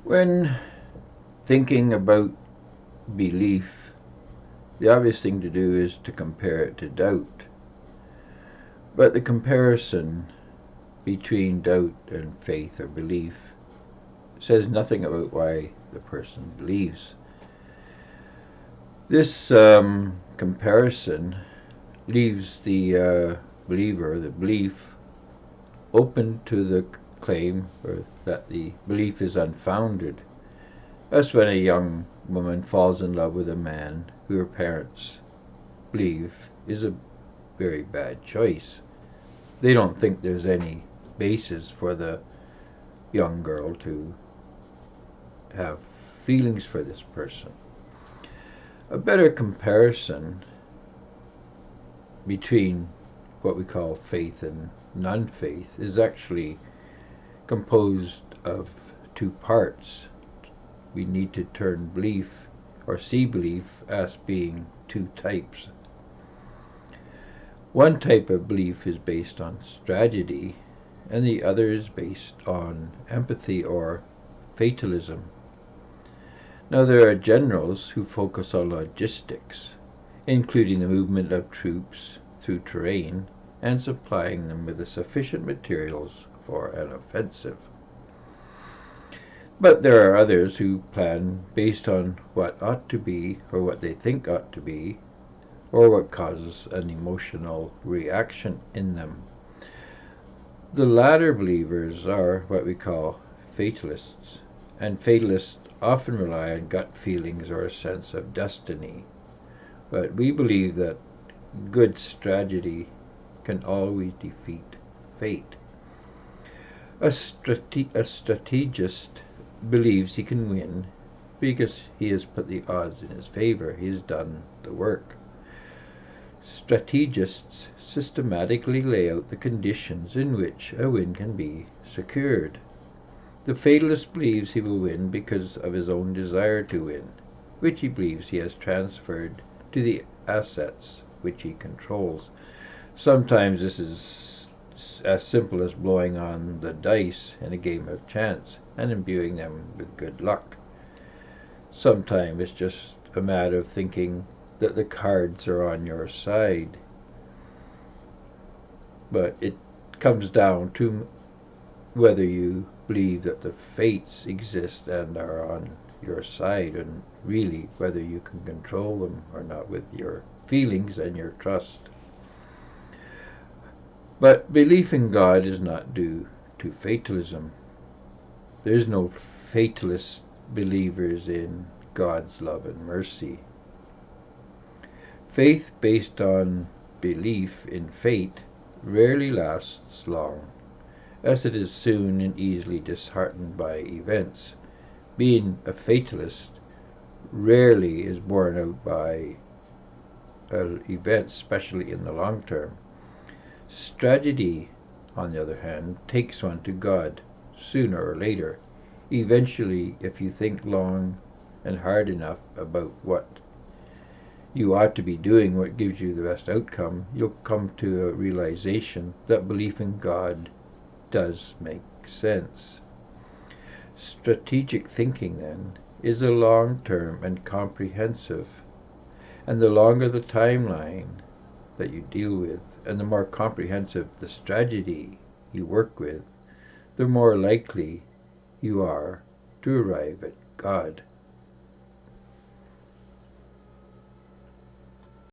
When thinking about belief, the obvious thing to do is to compare it to doubt. But the comparison between doubt and faith or belief says nothing about why the person believes. This comparison leaves the believer, the belief, open to the claim that the belief is unfounded. Thus, when a young woman falls in love with a man who her parents believe is a very bad choice, they don't think there's any basis for the young girl to have feelings for this person. A better comparison between what we call faith and non-faith is actually composed of two parts. We need to turn belief or see belief as being two types. One type of belief is based on strategy, and the other is based on empathy or fatalism. Now, there are generals who focus on logistics, including the movement of troops through terrain and supplying them with the sufficient materials for an offensive. But there are others who plan based on what ought to be, or what they think ought to be, or what causes an emotional reaction in them. The latter believers are what we call fatalists, and fatalists often rely on gut feelings or a sense of destiny. But we believe that good strategy can always defeat fate. A strategist believes he can win because he has put the odds in his favor. He has done the work. Strategists systematically lay out the conditions in which a win can be secured. The fatalist believes he will win because of his own desire to win, which he believes he has transferred to the assets which he controls. Sometimes this is as simple as blowing on the dice in a game of chance and imbuing them with good luck. Sometimes it's just a matter of thinking that the cards are on your side. But it comes down to whether you believe that the fates exist and are on your side, and really whether you can control them or not with your feelings and your trust. But belief in God is not due to fatalism. There is no fatalist believers in God's love and mercy. Faith based on belief in fate rarely lasts long, as it is soon and easily disheartened by events. Being a fatalist rarely is borne out by events, especially in the long term. Strategy, on the other hand, takes one to God sooner or later. Eventually, if you think long and hard enough about what you ought to be doing, what gives you the best outcome, you'll come to a realization that belief in God does make sense. Strategic thinking, then, is a long-term and comprehensive, and the longer the timeline that you deal with, and the more comprehensive the strategy you work with, the more likely you are to arrive at God.